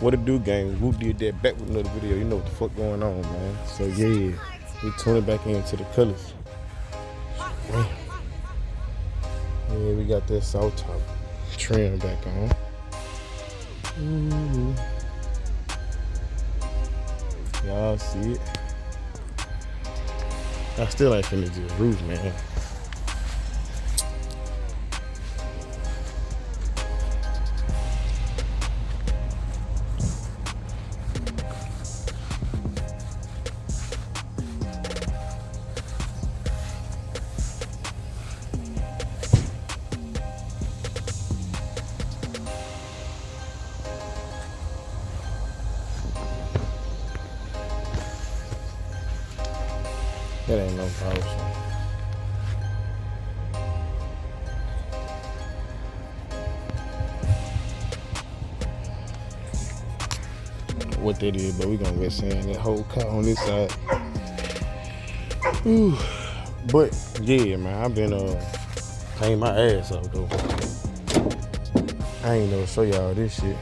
What it do, gang? Whoop did that back with another video. You know what the fuck going on, man. So yeah, we tuning back into the colors. Yeah, we got that soft top trim back on. Ooh. Y'all see it? I still ain't finished this roof, man. That ain't no problem. What that is, but we gonna get sand that whole car on this side. Ooh. But yeah, man, I've been paying my ass off though. I ain't gonna show y'all this shit.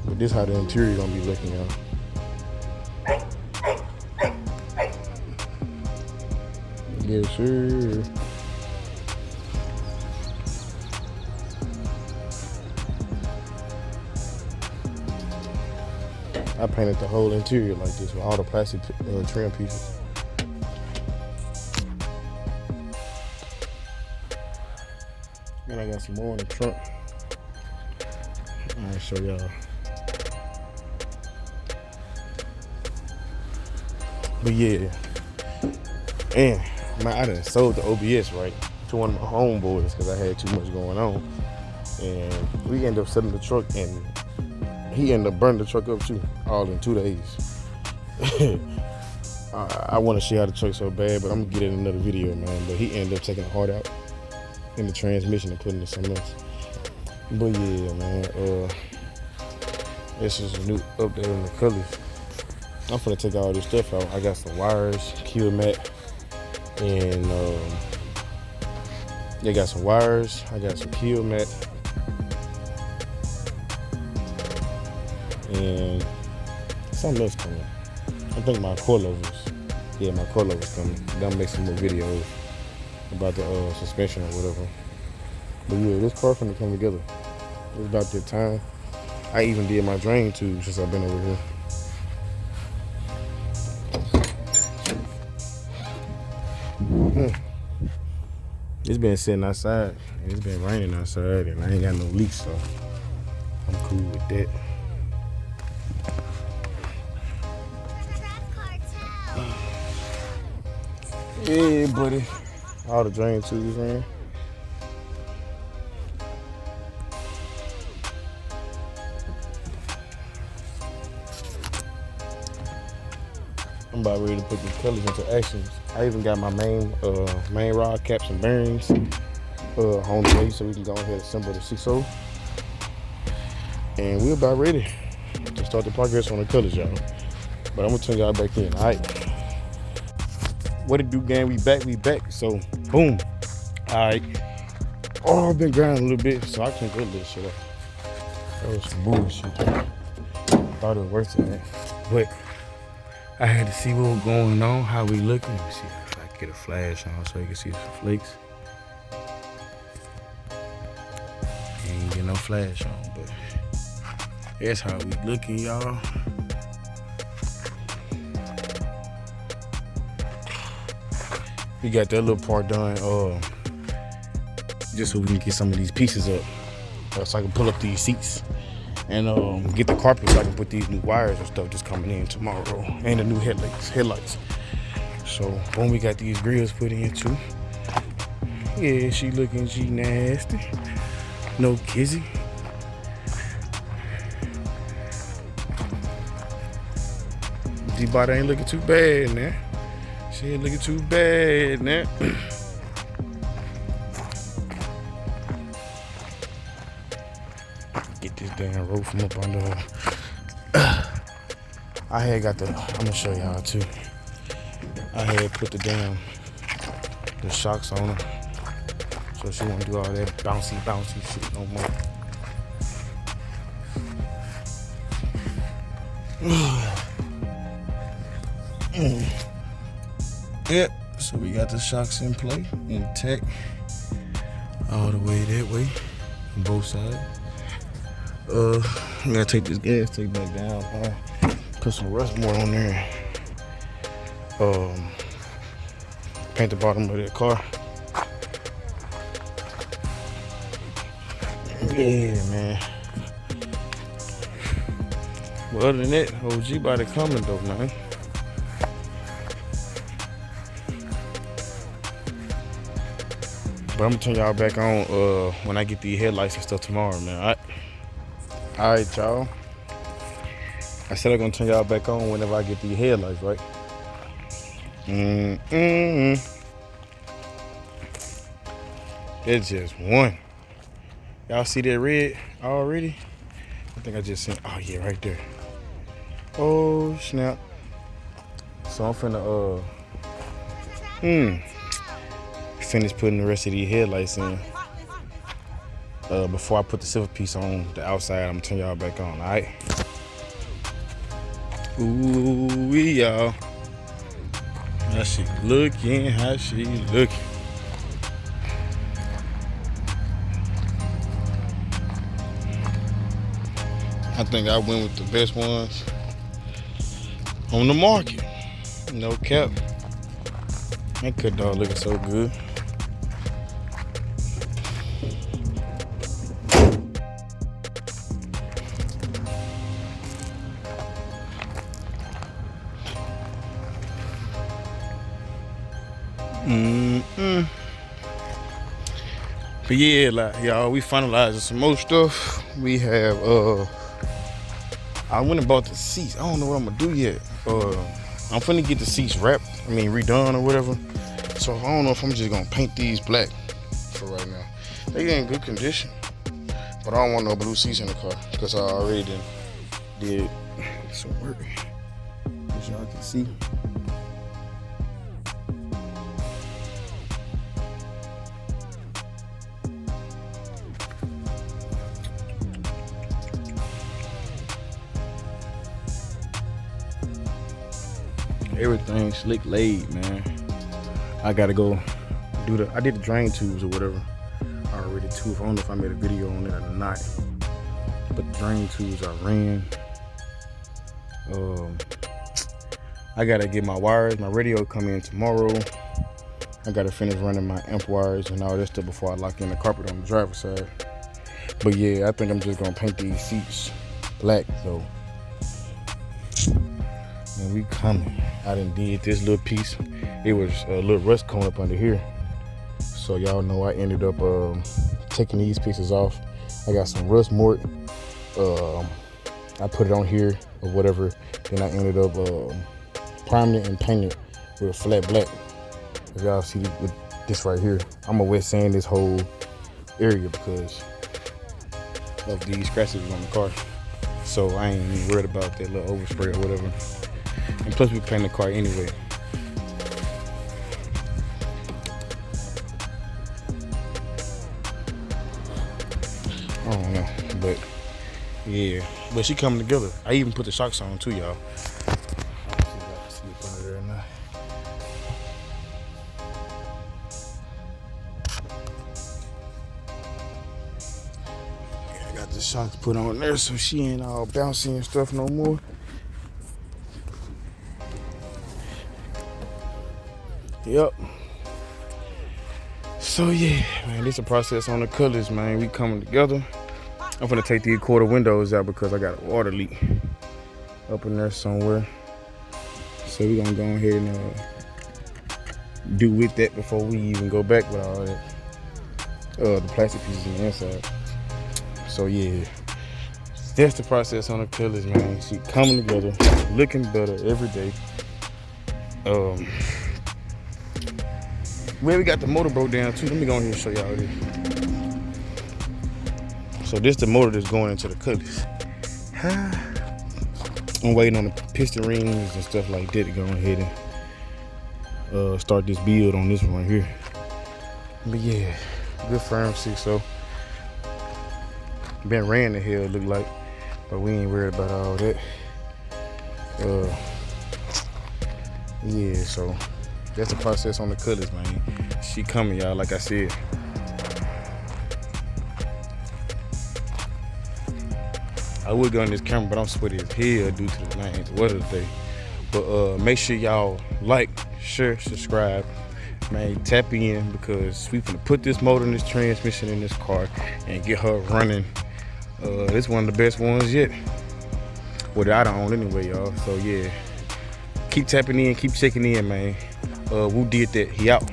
But this how the interior gonna be looking, y'all. Yes, sir. I painted the whole interior like this with all the plastic trim pieces. And I got some more in the trunk. I'll show y'all. But yeah, and I done sold the OBS right to one of my homeboys because I had too much going on, and we ended up selling the truck, and he ended up burning the truck up too, all in 2 days. I want to see how the truck so bad, but I'm gonna get it in another video, man. But he ended up taking the heart out in the transmission and putting it something else. But yeah, man, this is a new update on the colors. I'm finna take all this stuff out. I got some wires, kill mat, and they got some wires. I got some kill mat, and something else coming. I think my coilovers. Yeah, my coilovers coming. I'm make some more videos about the suspension or whatever. But yeah, this car finna come together. It's about that time. I even did my drain tube since I've been over here. It's been sitting outside, and it's been raining outside, and I ain't got no leaks, so I'm cool with that. Yeah, buddy. All the drain tubes, man. I'm about ready to put these colors into action. I even got my main rod caps and bearings on the way, so we can go ahead and assemble the 6.0. And we're about ready to start the progress on the colors, y'all. But I'm gonna turn y'all back in. All right. What it do, gang? We back. So boom. All right. Oh, I've been grinding a little bit, so I can't get this shit up. That was some bullshit. Thought it was worse than that, but I had to see what was going on, how we looking. Let me see if I can get a flash on so you can see some flakes. Ain't get no flash on, but that's how we looking, y'all. We got that little part done, just so we can get some of these pieces up, so I can pull up these seats. And get the carpet so I can put these new wires and stuff just coming in tomorrow. And the new headlights. So, boom, we got these grills put in too. Yeah, she nasty. No kizzy. D-Bot ain't looking too bad, man. She ain't looking too bad, man. Get this damn rope from up under her. I had got I'm gonna show y'all too. I had put the shocks on her. So she won't do all that bouncy shit no more. Yep, so we got the shocks in play, intact, all the way that way, on both sides. I gotta take this gas tank back down, put some rust more on there. Paint the bottom of that car. Yeah, man. But other than that, OG body coming though, man. But I'm gonna turn y'all back on when I get these headlights and stuff tomorrow, man. Alright, y'all. I said I'm gonna turn y'all back on whenever I get these headlights, right? It's just one. Y'all see that red already? I think I just seen. Oh yeah, right there. Oh snap. So I'm finna finish putting the rest of these headlights in. Before I put the silver piece on the outside, I'm gonna turn y'all back on, alright? Ooh, y'all. How she looking, how she looking. I think I went with the best ones on the market. No cap. That cut dog looking so good. But yeah, like y'all, we finalizing some more stuff. We have I went and bought the seats. I don't know what I'm gonna do yet. I'm finna get the seats wrapped, redone or whatever. So I don't know if I'm just gonna paint these black for right now. They in good condition, but I don't want no blue seats in the car because I already did some work, as y'all can see. Everything slick laid, man. I gotta go do I did the drain tubes or whatever already too. I don't know if I made a video on that or not, but the drain tubes I ran. I gotta get my wires, my radio come in tomorrow. I gotta finish running my amp wires and all that stuff before I lock in the carpet on the driver's side. But yeah, I think I'm just gonna paint these seats black though. And we coming. I done did this little piece. It was a little rust cone up under here. So y'all know I ended up taking these pieces off. I got some rust mort. I put it on here or whatever. Then I ended up priming it and painting it with a flat black. As y'all see with this right here, I'm gonna wet sand this whole area because of these scratches on the car. So I ain't even worried about that little overspray or whatever. And plus we paint the car anyway. I don't know, but yeah. But she coming together. I even put the shocks on too, y'all. See it under there now. I got the shocks put on there so she ain't all bouncy and stuff no more. Yep. So yeah, man, this is a process on the colors, man. We coming together. I'm gonna take these quarter windows out because I got a water leak up in there somewhere. So we're gonna go ahead and do with that before we even go back with all that. The plastic pieces on the inside. So yeah, that's the process on the colors, man. See, coming together, looking better every day. Well, we got the motor broke down too. Let me go ahead and show y'all this. So this the motor that's going into the cutlass. I'm waiting on the piston rings and stuff like that to go ahead and start this build on this one right here. But yeah, good firm 6.0. Been ran the hell, look like, but we ain't worried about all that. Yeah, so that's the process on the cutlass, man. She coming, y'all, like I said. I would go on this camera, but I'm sweaty as hell due to the weather today. But make sure y'all like, share, subscribe, man. Tap in, because we finna put this motor and this transmission in this car and get her running. This one of the best ones yet. Well, I don't own anyway, y'all. So yeah, keep tapping in, keep checking in, man. Who did that? He out.